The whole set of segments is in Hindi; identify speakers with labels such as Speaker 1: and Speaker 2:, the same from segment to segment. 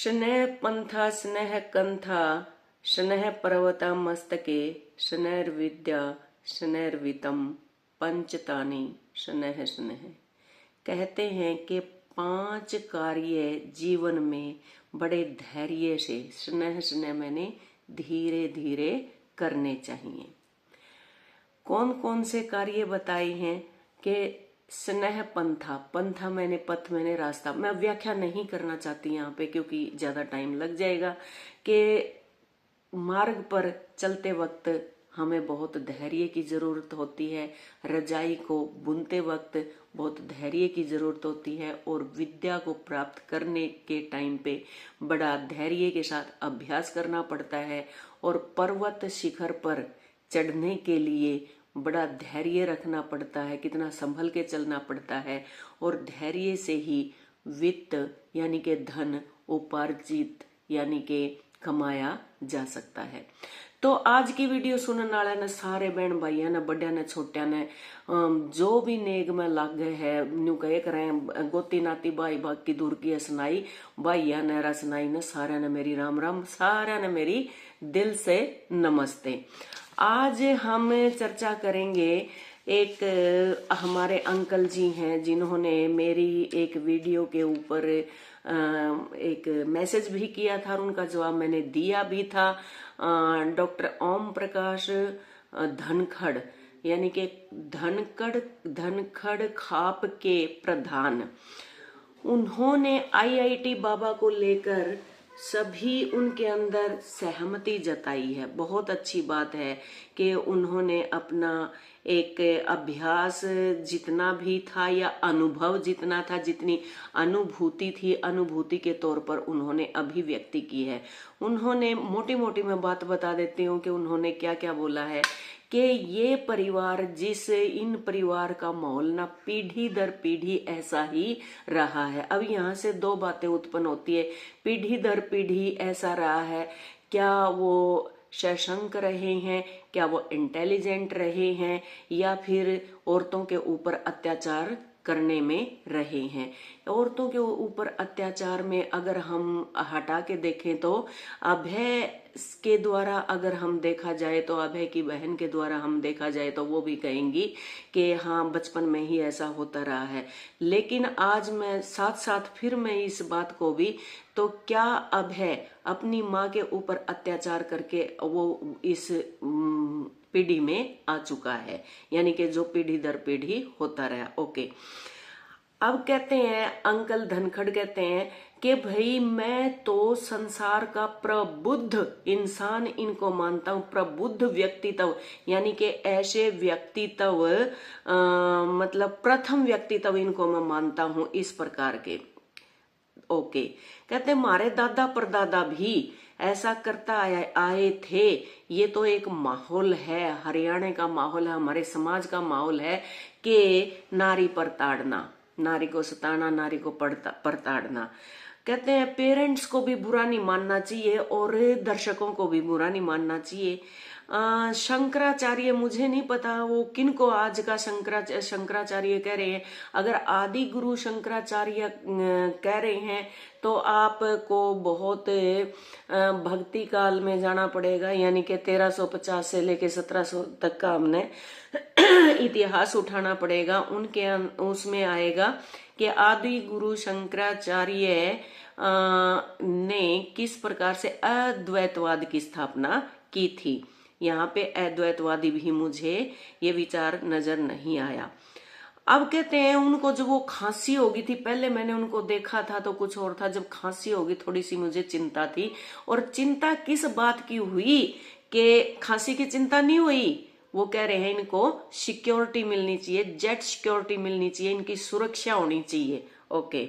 Speaker 1: शनैः पन्था स्नेह कंथा शनैः पर्वता मस्तके शनैर्विद्या शनैर्वितम पंचतानि शनैः शनैः। कहते हैं कि 5 कार्य जीवन में बड़े धैर्य से स्नेह स्नेह मैंने धीरे धीरे करने चाहिए। कौन कौन से कार्य बताए हैं कि स्नेह पंथा, पंथा मैंने पथ मैंने रास्ता, मैं व्याख्या नहीं करना चाहती यहाँ पे क्योंकि ज्यादा टाइम लग जाएगा। कि मार्ग पर चलते वक्त हमें बहुत धैर्य की जरूरत होती है, रजाई को बुनते वक्त बहुत धैर्य की जरूरत होती है, और विद्या को प्राप्त करने के टाइम पे बड़ा धैर्य के साथ अभ्यास करना पड़ता है, और पर्वत शिखर पर चढ़ने के लिए बड़ा धैर्य रखना पड़ता है, कितना संभल के चलना पड़ता है, और धैर्य से ही वित्त यानी कि धन उपार्जित यानी कि कमाया जा सकता है। तो आज की वीडियो सुनने वाले ने सारे बहन भाइयों ने, बड़िया ने, छोटिया ने, जो भी नेग में लाग गए है न्यू कहे करें गोती नाती भाई भाग की दूर की सुनाई भाइया ने रसनाई ने, सारे ने मेरी राम राम, सारे ने मेरी दिल से नमस्ते। आज हम चर्चा करेंगे, एक हमारे अंकल जी हैं जिन्होंने मेरी एक वीडियो के ऊपर एक मैसेज भी किया था और उनका जवाब मैंने दिया भी था। डॉक्टर ओम प्रकाश धनखड़ यानी कि धनखड़ खाप के प्रधान, उन्होंने आईआईटी बाबा को लेकर सभी उनके अंदर सहमति जताई है। बहुत अच्छी बात है कि उन्होंने अपना एक अभ्यास जितना भी था या अनुभव जितना था, जितनी अनुभूति थी, अनुभूति के तौर पर उन्होंने अभिव्यक्ति की है। उन्होंने मोटी मोटी मैं बात बता देती हूँ कि उन्होंने क्या क्या बोला है कि ये परिवार, इन परिवार का माहौल ना पीढ़ी दर पीढ़ी ऐसा ही रहा है। अब यहाँ से 2 बातें उत्पन्न होती है, पीढ़ी दर पीढ़ी ऐसा रहा है, क्या वो सशंक रहे हैं, क्या वो इंटेलिजेंट रहे हैं, या फिर औरतों के ऊपर अत्याचार करने में रहे हैं। औरतों के ऊपर अत्याचार में अगर हम हटा के देखें तो अभय के द्वारा अगर हम देखा जाए तो, अभय की बहन के द्वारा हम देखा जाए तो वो भी कहेंगी कि हाँ बचपन में ही ऐसा होता रहा है। लेकिन आज मैं साथ साथ फिर मैं इस बात को भी, तो क्या अभय अपनी माँ के ऊपर अत्याचार करके वो इस पीढ़ी में आ चुका है, यानी कि जो पीढ़ी दर पीढ़ी होता रहा। ओके, अब कहते हैं अंकल धनखड़ कहते हैं कि भाई मैं तो संसार का प्रबुद्ध इंसान इनको मानता हूं, प्रबुद्ध व्यक्तित्व, यानी कि ऐसे व्यक्तित्व मतलब प्रथम व्यक्तित्व इनको मैं मानता हूं इस प्रकार के। ओके, कहते हमारे दादा परदादा भी ऐसा करता आए थे। ये तो एक माहौल है, हरियाणा का माहौल है, हमारे समाज का माहौल है कि नारी पर ताड़ना, नारी को सताना, नारी को परताड़ना। कहते हैं पेरेंट्स को भी बुरा नहीं मानना चाहिए और दर्शकों को भी बुरा नहीं मानना चाहिए। शंकराचार्य, मुझे नहीं पता वो किनको आज का शंकराचार्य कह रहे हैं। अगर आदि गुरु शंकराचार्य कह रहे हैं तो आपको बहुत भक्ति काल में जाना पड़ेगा, यानी कि 1350 से लेके 1700 तक का हमने इतिहास उठाना पड़ेगा। उनके उसमें आएगा कि आदि गुरु शंकराचार्य ने किस प्रकार से अद्वैतवाद की स्थापना की थी। यहाँ पे अद्वैतवादी भी मुझे ये विचार नजर नहीं आया। अब कहते हैं उनको जब वो खांसी होगी थी, पहले मैंने उनको देखा था तो कुछ और था, जब खांसी होगी थोड़ी सी मुझे चिंता थी। और चिंता किस बात की हुई कि खांसी की चिंता नहीं हुई, वो कह रहे हैं इनको सिक्योरिटी मिलनी चाहिए, जेट सिक्योरिटी मिलनी चाहिए, इनकी सुरक्षा होनी चाहिए। ओके,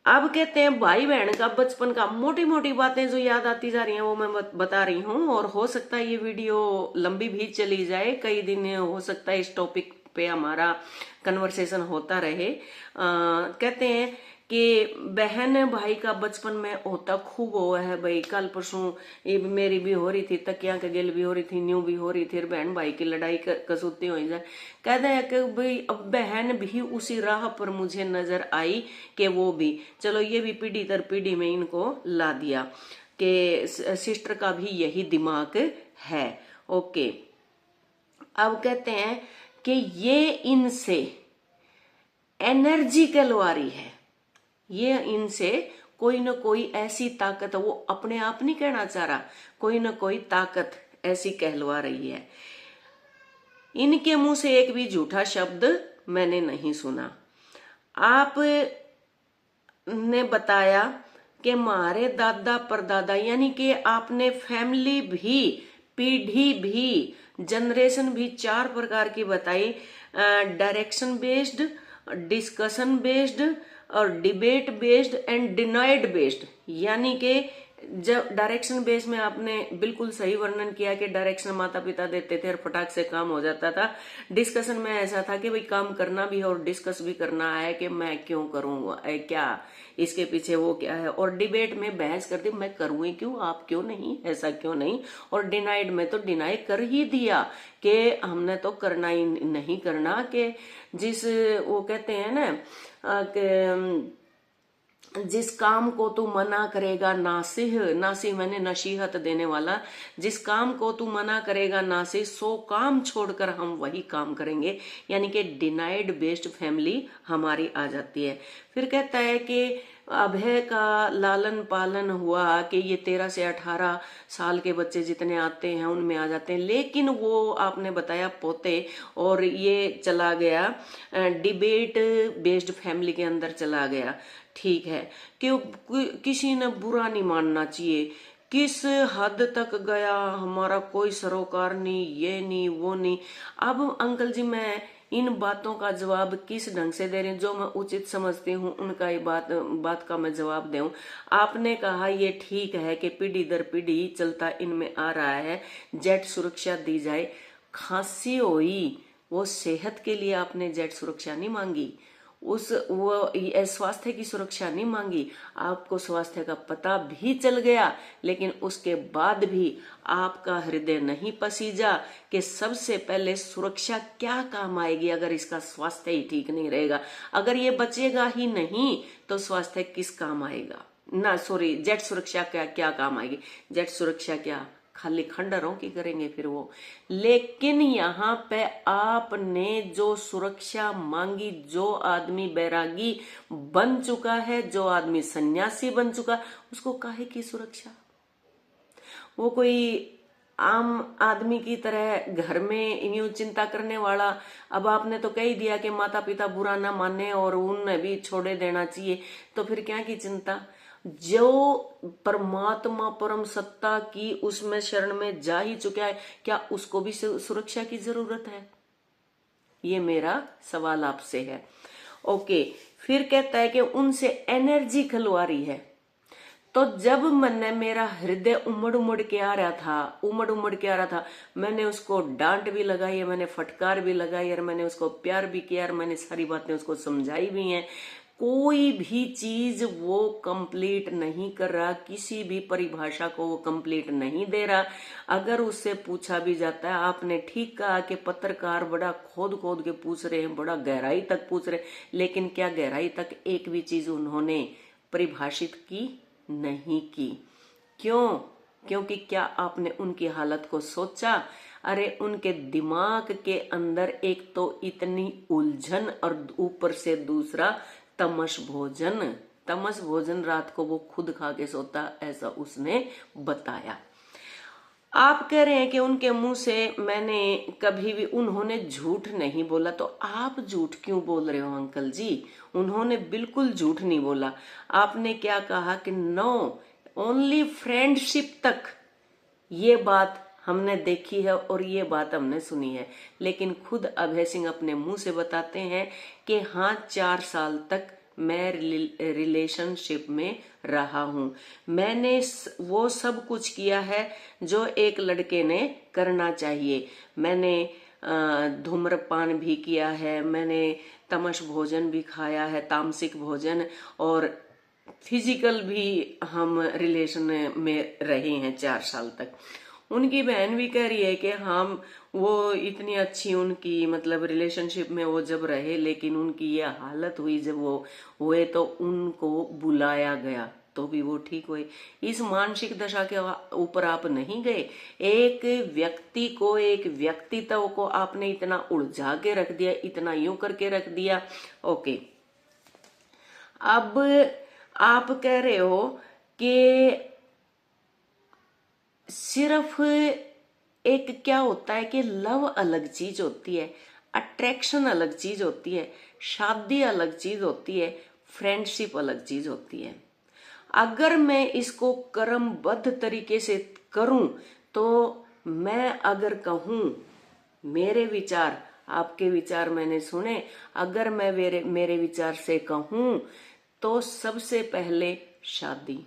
Speaker 1: अब कहते हैं भाई बहन का बचपन का मोटी मोटी बातें जो याद आती जा रही हैं वो मैं बता रही हूँ, और हो सकता है ये वीडियो लंबी भी चली जाए, कई दिन हो सकता है इस टॉपिक पे हमारा कन्वर्सेशन होता रहे। कहते हैं कि बहन भाई का बचपन में होता खूब हुआ है भाई। कल परसों ये मेरी भी हो रही थी, तकिया के गिल भी हो रही थी, न्यू भी हो रही थी, बहन भाई की लड़ाई कसूती हो जाए। कहते हैं कि भाई अब बहन भी उसी राह पर मुझे नजर आई कि वो भी, चलो ये भी पीढ़ी दर पीढ़ी में इनको ला दिया कि सिस्टर का भी यही दिमाग है। ओके, अब कहते हैं कि ये इनसे एनर्जी कहलवा रही है, ये इनसे कोई ना कोई ऐसी ताकत, वो अपने आप नहीं कहना चाह रहा, कोई ना कोई ताकत ऐसी कहलवा रही है। इनके मुंह से एक भी झूठा शब्द मैंने नहीं सुना। आप ने बताया कि हमारे दादा परदादा, यानी कि आपने फैमिली भी, पीढ़ी भी, जनरेशन भी 4 प्रकार की बताई। डायरेक्शन बेस्ड, डिस्कशन बेस्ड और debate based and denied based. यानी कि जब डायरेक्शन बेस में आपने बिल्कुल सही वर्णन किया कि डायरेक्शन माता पिता देते थे और फटाक से काम हो जाता था। डिस्कशन में ऐसा था कि भाई काम करना भी है और डिस्कस भी करना है कि मैं क्यों करूँ, क्या इसके पीछे वो क्या है। और डिबेट में बहस करती, मैं करूँ क्यों, आप क्यों नहीं, ऐसा क्यों नहीं। और डिनाइड में तो डिनाई कर ही दिया कि हमने तो करना ही नहीं करना, कि जिस वो कहते हैं ना कि जिस काम को तू मना करेगा नासिह, नासिह मैंने नसीहत देने वाला, जिस काम को तू मना करेगा नासिह, 100 काम छोड़कर हम वही काम करेंगे। यानी कि डिनाइड बेस्ड फैमिली हमारी आ जाती है। फिर कहता है कि अभय का लालन पालन हुआ कि ये 13 से 18 साल के बच्चे जितने आते हैं उनमें आ जाते हैं, लेकिन वो आपने बताया पोते, और ये चला गया डिबेट बेस्ड फैमिली के अंदर चला गया। ठीक है कि किसी ने बुरा नहीं मानना चाहिए, किस हद तक गया, हमारा कोई सरोकार नहीं, ये नहीं वो नहीं। अब अंकल जी मैं इन बातों का जवाब किस ढंग से दे रही हूँ, जो मैं उचित समझती हूँ उनका ये बात का मैं जवाब दूं। आपने कहा ये ठीक है कि पीढ़ी दर पीढ़ी चलता इनमें आ रहा है, जेट सुरक्षा दी जाए। खांसी हुई, वो सेहत के लिए आपने जेट सुरक्षा नहीं मांगी, वो स्वास्थ्य की सुरक्षा नहीं मांगी, आपको स्वास्थ्य का पता भी चल गया, लेकिन उसके बाद भी आपका हृदय नहीं पसीजा कि सबसे पहले सुरक्षा क्या काम आएगी अगर इसका स्वास्थ्य ही ठीक नहीं रहेगा। अगर ये बचेगा ही नहीं तो स्वास्थ्य किस काम आएगा ना, सॉरी, जेट सुरक्षा क्या काम आएगी। जेट सुरक्षा क्या खाली खंडरों की करेंगे फिर वो। लेकिन यहाँ पे आपने जो सुरक्षा मांगी, जो आदमी बैरागी बन चुका है, जो आदमी सन्यासी बन चुका, उसको काहे की सुरक्षा। वो कोई आम आदमी की तरह घर में यूं चिंता करने वाला। अब आपने तो कह ही दिया कि माता पिता बुरा ना माने और उन्हें भी छोड़े देना चाहिए, तो फिर क्या की चिंता। जो परमात्मा परम सत्ता की उसमें शरण में जा ही चुका है, क्या उसको भी सुरक्षा की जरूरत है? ये मेरा सवाल आपसे है। ओके, फिर कहता है कि उनसे एनर्जी खलवा रही है। तो जब मैंने, मेरा हृदय उमड़ उमड़ के आ रहा था, मैंने उसको डांट भी लगाई है, मैंने फटकार भी लगाई और मैंने उसको प्यार भी किया और मैंने सारी बातें उसको समझाई भी हैं। कोई भी चीज वो कंप्लीट नहीं कर रहा, किसी भी परिभाषा को वो कंप्लीट नहीं दे रहा। अगर उससे पूछा भी जाता है, आपने ठीक कहा कि पत्रकार बड़ा खोद खोद के पूछ रहे हैं, बड़ा गहराई तक पूछ रहे हैं, लेकिन क्या गहराई तक एक भी चीज उन्होंने परिभाषित की नहीं की। क्यों? क्योंकि क्या आपने उनकी हालत को सोचा? अरे उनके दिमाग के अंदर एक तो इतनी उलझन और ऊपर से दूसरा तमस भोजन रात को वो खुद खा के सोता, ऐसा उसने बताया। आप कह रहे हैं कि उनके मुंह से मैंने कभी भी, उन्होंने झूठ नहीं बोला, तो आप झूठ क्यों बोल रहे हो अंकल जी? उन्होंने बिल्कुल झूठ नहीं बोला। आपने क्या कहा कि नो, ओनली फ्रेंडशिप तक ये बात हमने देखी है और ये बात हमने सुनी है। लेकिन खुद अभय सिंह अपने मुंह से बताते हैं कि हाँ, 4 साल तक मैं रिलेशनशिप में रहा हूं, मैंने वो सब कुछ किया है जो एक लड़के ने करना चाहिए। मैंने धूम्रपान भी किया है, मैंने तमस भोजन भी खाया है, तामसिक भोजन, और फिजिकल भी हम रिलेशन में रहे हैं 4 साल तक। उनकी बहन भी कह रही है कि हम वो इतनी अच्छी उनकी मतलब रिलेशनशिप में वो जब रहे, लेकिन उनकी ये हालत हुई जब वो हुए तो उनको बुलाया गया तो भी वो ठीक हुए। इस मानसिक दशा के ऊपर आप नहीं गए। एक व्यक्ति को, एक व्यक्तित्व को आपने इतना उलझा के रख दिया, इतना यूं करके रख दिया। ओके, अब आप कह रहे हो कि सिर्फ एक क्या होता है कि लव अलग चीज होती है, अट्रैक्शन अलग चीज होती है, शादी अलग चीज होती है, फ्रेंडशिप अलग चीज होती है। अगर मैं इसको क्रमबद्ध तरीके से करूं तो मैं अगर कहूं, मेरे विचार, आपके विचार मैंने सुने, अगर मैं मेरे विचार से कहूं तो सबसे पहले शादी,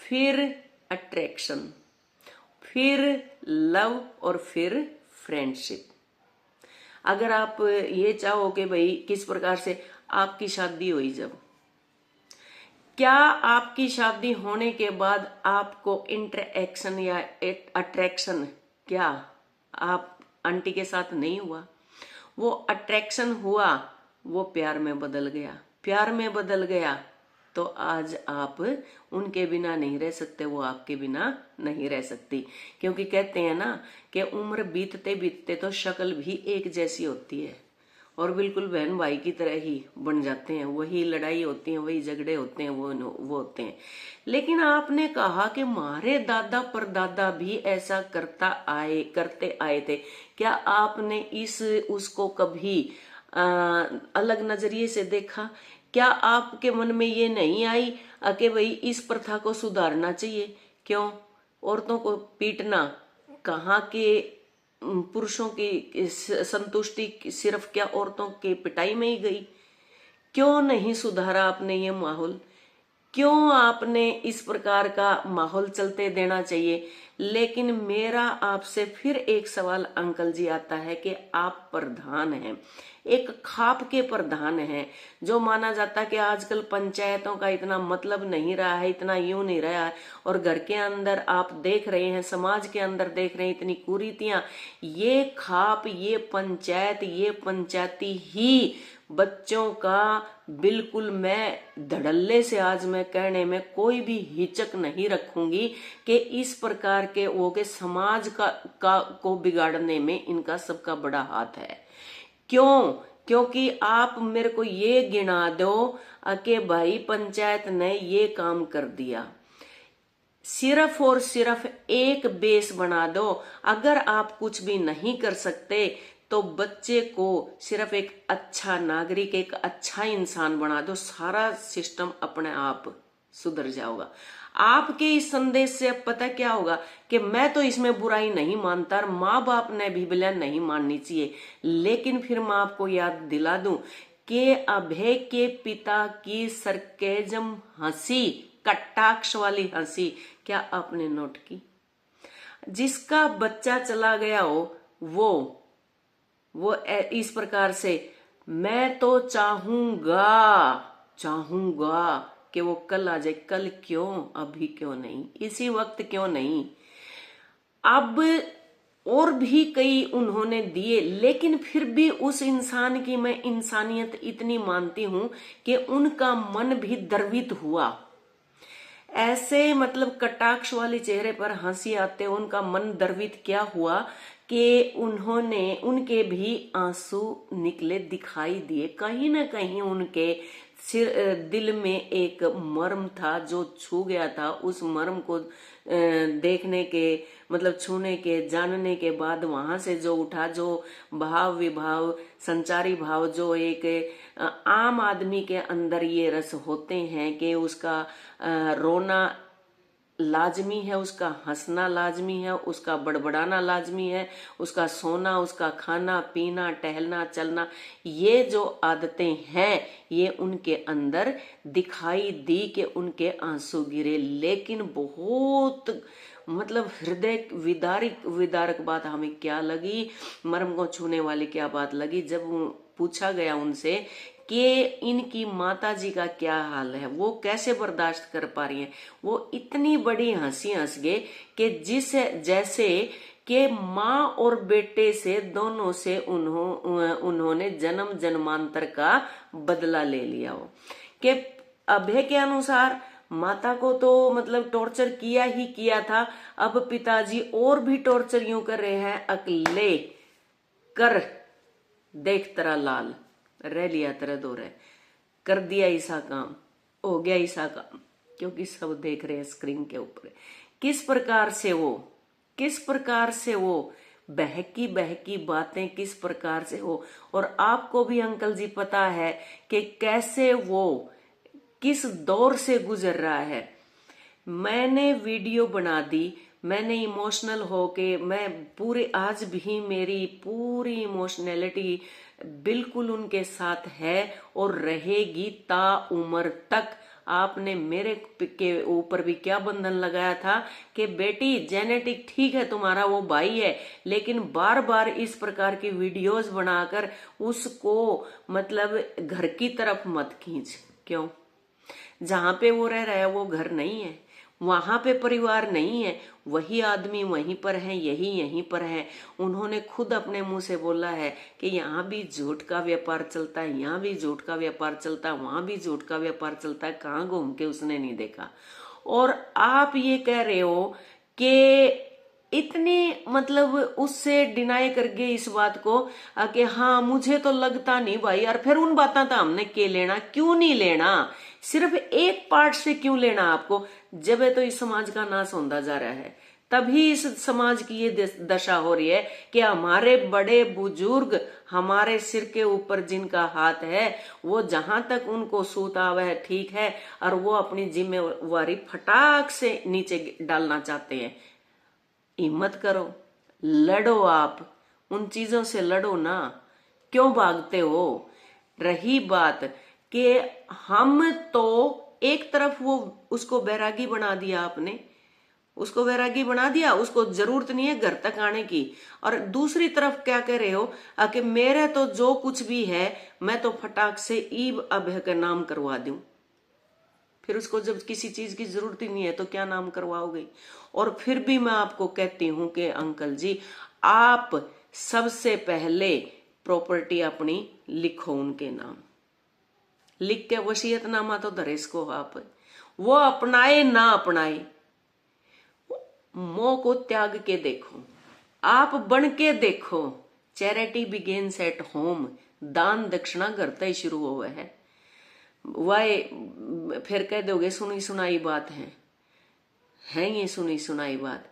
Speaker 1: फिर अट्रैक्शन, फिर लव और फिर फ्रेंडशिप। अगर आप ये चाहो कि भाई किस प्रकार से आपकी शादी हुई, जब क्या आपकी शादी होने के बाद आपको इंटरेक्शन या अट्रैक्शन क्या आप आंटी के साथ नहीं हुआ? वो अट्रैक्शन हुआ, वो प्यार में बदल गया, प्यार में बदल गया तो आज आप उनके बिना नहीं रह सकते, वो आपके बिना नहीं रह सकती। क्योंकि कहते हैं ना कि उम्र बीतते बीतते तो शक्ल भी एक जैसी होती है और बिल्कुल बहन भाई की तरह ही बन जाते हैं। वही लड़ाई होती है, वही झगड़े होते हैं, वो होते हैं। लेकिन आपने कहा कि हमारे दादा परदादा भी ऐसा करते आए थे। क्या आपने उसको कभी अलग नजरिए से देखा? क्या आपके मन में ये नहीं आई कि भाई इस प्रथा को सुधारना चाहिए? क्यों औरतों को पीटना? कहाँ के पुरुषों की संतुष्टि सिर्फ क्या औरतों की पिटाई में ही गई? क्यों नहीं सुधारा आपने ये माहौल? क्यों आपने इस प्रकार का माहौल चलते देना चाहिए? लेकिन मेरा आपसे फिर एक सवाल अंकल जी आता है कि आप प्रधान हैं, एक खाप के प्रधान हैं, जो माना जाता है कि आजकल पंचायतों का इतना मतलब नहीं रहा है, इतना यूं नहीं रहा है, और घर के अंदर आप देख रहे हैं, समाज के अंदर देख रहे हैं इतनी कुरीतियां। ये खाप, ये पंचायत, ये पंचायती ही बच्चों का बिल्कुल, मैं धड़ल्ले से आज मैं कहने में कोई भी हिचक नहीं रखूंगी कि इस प्रकार के वो के समाज को बिगाड़ने में इनका सबका बड़ा हाथ है। क्यों? क्योंकि आप मेरे को ये गिना दो कि भाई पंचायत ने ये काम कर दिया, सिर्फ और सिर्फ एक बेस बना दो। अगर आप कुछ भी नहीं कर सकते तो बच्चे को सिर्फ एक अच्छा नागरिक, एक अच्छा इंसान बना दो, सारा सिस्टम अपने आप सुधर जाएगा। आपके इस संदेश से अब पता क्या होगा कि मैं तो इसमें बुराई नहीं मानता, माँ बाप ने भी बिल्ला नहीं माननी चाहिए। लेकिन फिर मैं आपको याद दिला दूं कि अभय के पिता की सरकेजम हंसी, कटाक्ष वाली हंसी, क्या आपने नोट की? जिसका बच्चा चला गया हो वो इस प्रकार से, मैं तो चाहूंगा कि वो कल आ जाए। कल क्यों? अभी क्यों नहीं? इसी वक्त क्यों नहीं? अब और भी कई उन्होंने दिए, लेकिन फिर भी उस इंसान की मैं इंसानियत इतनी मानती हूं कि उनका मन भी द्रवित हुआ। ऐसे मतलब कटाक्ष वाले चेहरे पर हंसी आते, उनका मन द्रवित क्या हुआ कि उनके भी आंसू निकले, दिखाई दिए। कहीं ना कहीं उनके दिल में एक मर्म था जो छू गया था। उस मर्म को देखने के मतलब छूने के, जानने के बाद वहां से जो उठा, जो भाव विभाव, संचारी भाव, जो एक आम आदमी के अंदर ये रस होते हैं कि उसका रोना लाजमी है, उसका हंसना लाजमी है, उसका बड़बड़ाना लाजमी है, उसका सोना, उसका खाना पीना, टहलना चलना, ये जो आदतें हैं ये उनके अंदर दिखाई दी कि उनके आंसू गिरे। लेकिन बहुत मतलब हृदय विदारक बात हमें क्या लगी, मर्म को छूने वाली क्या बात लगी, जब पूछा गया उनसे कि इनकी माता जी का क्या हाल है, वो कैसे बर्दाश्त कर पा रही हैं, वो इतनी बड़ी हंसी हंस गए कि जैसे कि माँ और बेटे से दोनों से उन्होंने जन्म जन्मांतर का बदला ले लिया हो। कि अभय के अनुसार माता को तो मतलब टॉर्चर किया ही किया था, अब पिताजी और भी टॉर्चर यूं कर रहे हैं, अकेले कर देख तेरा लाल रह लिया तेरा दो रह कर दिया ऐसा काम, हो गया ऐसा काम, क्योंकि सब देख रहे हैं स्क्रीन के ऊपर किस प्रकार से वो बहकी बहकी बातें किस प्रकार से हो। और आपको भी अंकल जी पता है कि कैसे वो किस दौर से गुजर रहा है। मैंने वीडियो बना दी, मैंने इमोशनल होके, मैं पूरे आज भी मेरी पूरी इमोशनैलिटी बिल्कुल उनके साथ है और रहेगी ता उम्र तक। आपने मेरे के ऊपर भी क्या बंधन लगाया था कि बेटी जेनेटिक ठीक है, तुम्हारा वो भाई है, लेकिन बार बार इस प्रकार की वीडियोस बनाकर उसको मतलब घर की तरफ मत खींच। क्यों? जहां पे वो रह रहा है वो घर नहीं है, वहां पे परिवार नहीं है, वही आदमी वहीं पर है, यही यहीं पर है। उन्होंने खुद अपने मुंह से बोला है कि यहाँ भी झूठ का व्यापार चलता है, यहाँ भी झूठ का व्यापार चलता है, वहां भी झूठ का व्यापार चलता है, कहाँ घूम के उसने नहीं देखा। और आप ये कह रहे हो कि इतनी मतलब उससे डिनाई कर गए इस बात को कि हाँ मुझे तो लगता नहीं भाई यार, फिर उन बातों तो हमने के लेना, क्यों नहीं लेना, सिर्फ एक पार्ट से क्यों लेना आपको, जब तो इस समाज का नाश होता जा रहा है, तभी इस समाज की ये दशा हो रही है कि हमारे बड़े बुजुर्ग हमारे सिर के ऊपर जिनका हाथ है वो जहां तक उनको सूत आवे है ठीक है, और वो अपनी जिम्मेवारी फटाक से नीचे डालना चाहते हैं। हिम्मत करो, लड़ो, आप उन चीजों से लड़ो ना, क्यों भागते हो। रही बात कि हम तो एक तरफ वो उसको बैरागी बना दिया, आपने उसको वैरागी बना दिया, उसको जरूरत नहीं है घर तक आने की, और दूसरी तरफ क्या कह रहे हो कि मेरे तो जो कुछ भी है मैं तो फटाक से ईब अभय का नाम करवा दूं। फिर उसको जब किसी चीज की जरूरत ही नहीं है तो क्या नाम करवाओगे। और फिर भी मैं आपको कहती हूं कि अंकल जी आप सबसे पहले प्रॉपर्टी अपनी लिखो उनके नाम, लिख के वसीयतनामा तो धरे इसको आप, वो अपनाए ना अपनाए, मोह को त्याग के देखो, आप बन के देखो। चैरिटी बिगेन्स एट होम, दान दक्षिणा घर से शुरू हुआ है। वह फिर कह दोगे सुनी सुनाई बात है ये सुनी सुनाई बात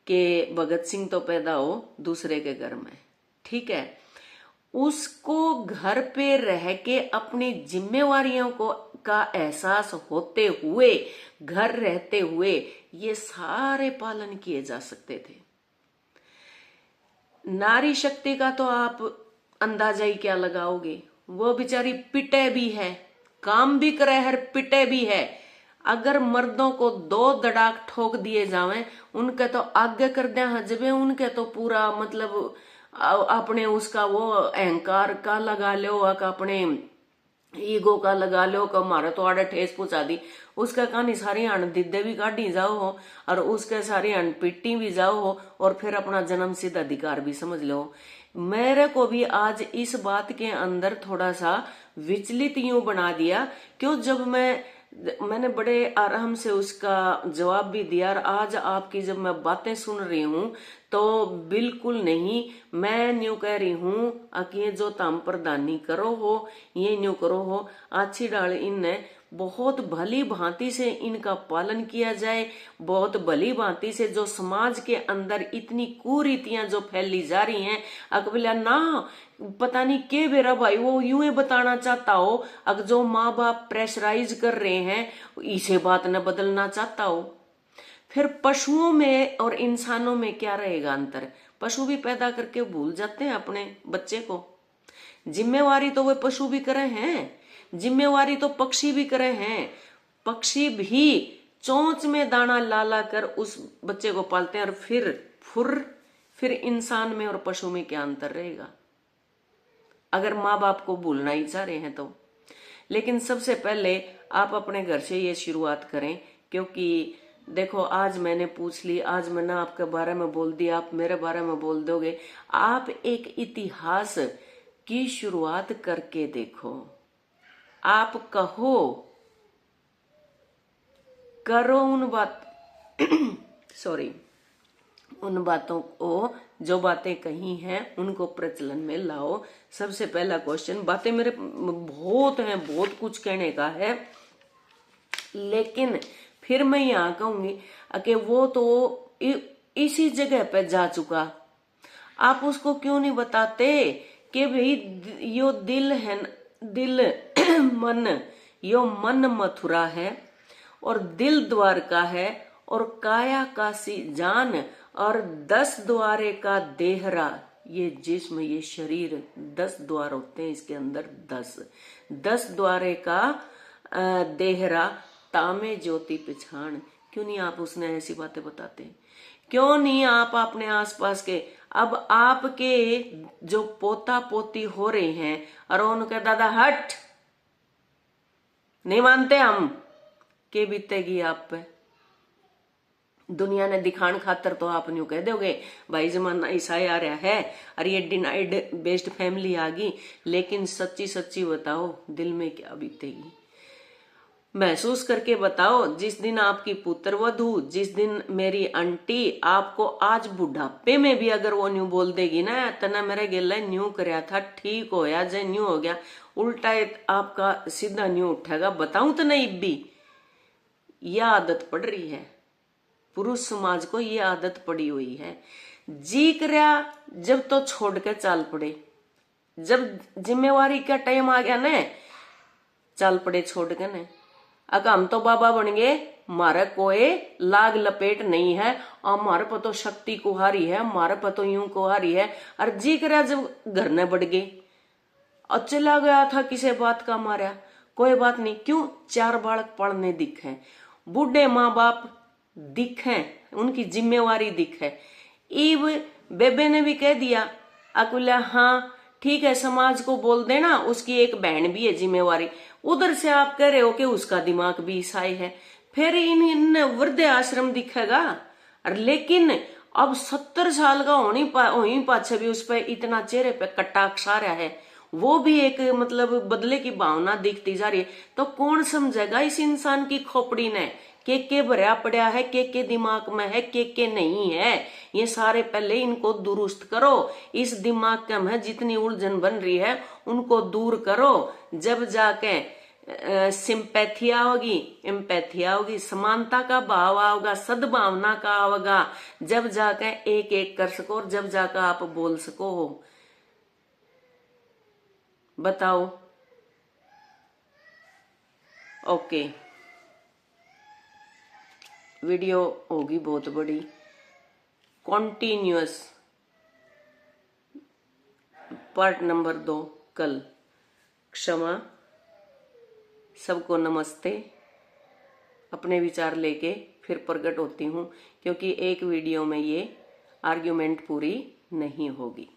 Speaker 1: कि भगत सिंह तो पैदा हो दूसरे के घर में, ठीक है, उसको घर पे रह के अपनी जिम्मेवारियों को का एहसास होते हुए घर रहते हुए ये सारे पालन किए जा सकते थे। नारी शक्ति का तो आप अंदाजा ही क्या लगाओगे, वो बेचारी पिटे भी है, काम भी करे है, पिटे भी है। अगर मर्दों को 2 दड़ाक ठोक दिए जावे उनके तो आगे कर दिया हजबे, उनके तो पूरा मतलब अपने उसका वो अहंकार का लगा लो, अपने ईगो का लगा लो कि मारे तो आड़े ठेस पहुंचा दी, उसका कहानी सारी अण दिद्दे भी काटी जाओ हो और उसके सारी अण पिट्टी भी जाओ हो और फिर अपना जन्म सिद्ध अधिकार भी समझ लो। मेरे को भी आज इस बात के अंदर थोड़ा सा विचलित यूं बना दिया, क्यों जब मैंने बड़े आराम से उसका जवाब भी दिया, और आज आपकी जब मैं बातें सुन रही हूं तो बिल्कुल नहीं, मैं न्यू कह रही हूं कि ये जो ताम प्रदानी करो हो ये न्यू करो हो, अच्छी डाल इनने बहुत भली भांति से इनका पालन किया जाए, बहुत भली भांति से जो समाज के अंदर इतनी कुरीतियां जो फैली जा रही हैं, अकबिला ना पता नहीं के बेरा भाई वो यूं ही बताना चाहता हो, अगर जो माँ बाप प्रेशराइज कर रहे हैं इसे बात न बदलना चाहता हो। फिर पशुओं में और इंसानों में क्या रहेगा अंतर, पशु भी पैदा करके भूल जाते हैं अपने बच्चे को, जिम्मेवारी तो वे पशु भी करे हैं, जिम्मेवारी तो पक्षी भी करे हैं, पक्षी भी चोंच में दाना ला ला कर उस बच्चे को पालते हैं, और फिर इंसान में और पशु में क्या अंतर रहेगा। अगर माँ बाप को भूलना ही चाह रहे हैं तो। लेकिन सबसे पहले आप अपने घर से ये शुरुआत करें, क्योंकि देखो आज मैंने पूछ ली, आज मैंने आपके बारे में बोल दिया, आप मेरे बारे में बोल दोगे। आप एक इतिहास की शुरुआत करके देखो। आप कहो, करो उन उन बातों को, जो बातें कही हैं उनको प्रचलन में लाओ। सबसे पहला क्वेश्चन, बातें मेरे बहुत हैं, बहुत कुछ कहने का है, लेकिन फिर मैं यहाँ कहूंगी कि वो तो इसी जगह पे जा चुका, आप उसको क्यों नहीं बताते कि भाई यो दिल है, दिल मन, यो मन मथुरा है और दिल द्वारका है और काया काशी जान और 10 द्वारे का देहरा। ये जिस्म, ये शरीर 10 द्वार होते हैं इसके अंदर, 10 द्वारे का देहरा, तामे ज्योति पिछाण। क्यों नहीं आप उसने ऐसी बातें बताते? क्यों नहीं आप अपने आसपास के, अब आपके जो पोता पोती हो रहे हैं और उनके दादा हट नहीं मानते हम, के बीतेगी आप पे? दुनिया ने दिखान खातर तो आप न्यू कह दोगे भाई जमाना ईसाई आ रहा है और ये डिनाइड बेस्ड फैमिली आ गई, लेकिन सच्ची सच्ची बताओ दिल में क्या बीतेगी? महसूस करके बताओ। जिस दिन आपकी पुत्र वधू, जिस दिन मेरी आंटी आपको आज बुढ़ापे में भी अगर वो न्यू बोल देगी ना, तना मेरे गेला न्यू करया था, ठीक होया जय न्यू हो गया, उल्टा आपका सीधा न्यू उठेगा, बताऊं तो नहीं भी। यह आदत पड़ रही है, पुरुष समाज को ये आदत पड़ी हुई है। जी करया जब तो छोड़ के चाल पड़े, जब जिम्मेवारी का टाइम आ गया न चाल पड़े छोड़ के न। अगर हम तो बाबा बन गए, मारे कोई लाग लपेट नहीं है, और हमारे पर तो शक्ति कुहारी है, हमारे पर तो यूं कुहारी है। और जी करया जब घर ने बढ़ गए और चला गया था किसी बात का मारा, कोई बात नहीं, क्यों 4 बालक पढ़ने दिखे, बूढ़े माँ बाप दिखे, उनकी जिम्मेवारी दिखे। इब बेबे ने भी कह दिया अकुला, हाँ ठीक है समाज को बोल देना, उसकी एक बहन भी है जिम्मेवारी। उधर से आप कह रहे हो कि उसका दिमाग भी ईसाई है, फिर इन वृद्ध आश्रम दिखेगा। और लेकिन अब 70 साल का होनी पाछे भी उस पर इतना चेहरे पे कटाक्ष आ रहा है, वो भी एक मतलब बदले की भावना दिखती जा रही है। तो कौन समझेगा इस इंसान की खोपड़ी ने के भरा पड़ा है, के दिमाग में है, के नहीं है। ये सारे पहले इनको दुरुस्त करो, इस दिमाग के में जितनी उलझन बन रही है उनको दूर करो, जब जाके सिंपैथिया होगी, एम्पैथिया होगी, समानता का भाव आओगा, सद्भावना का आओगा, जब जाके एक एक कर सको और जब जाकर आप बोल सको। बताओ। ओके, वीडियो होगी बहुत बड़ी, कॉन्टिन्यूअस पार्ट नंबर 2 कल। क्षमा, सबको नमस्ते। अपने विचार लेके फिर प्रकट होती हूँ, क्योंकि एक वीडियो में ये आर्ग्यूमेंट पूरी नहीं होगी।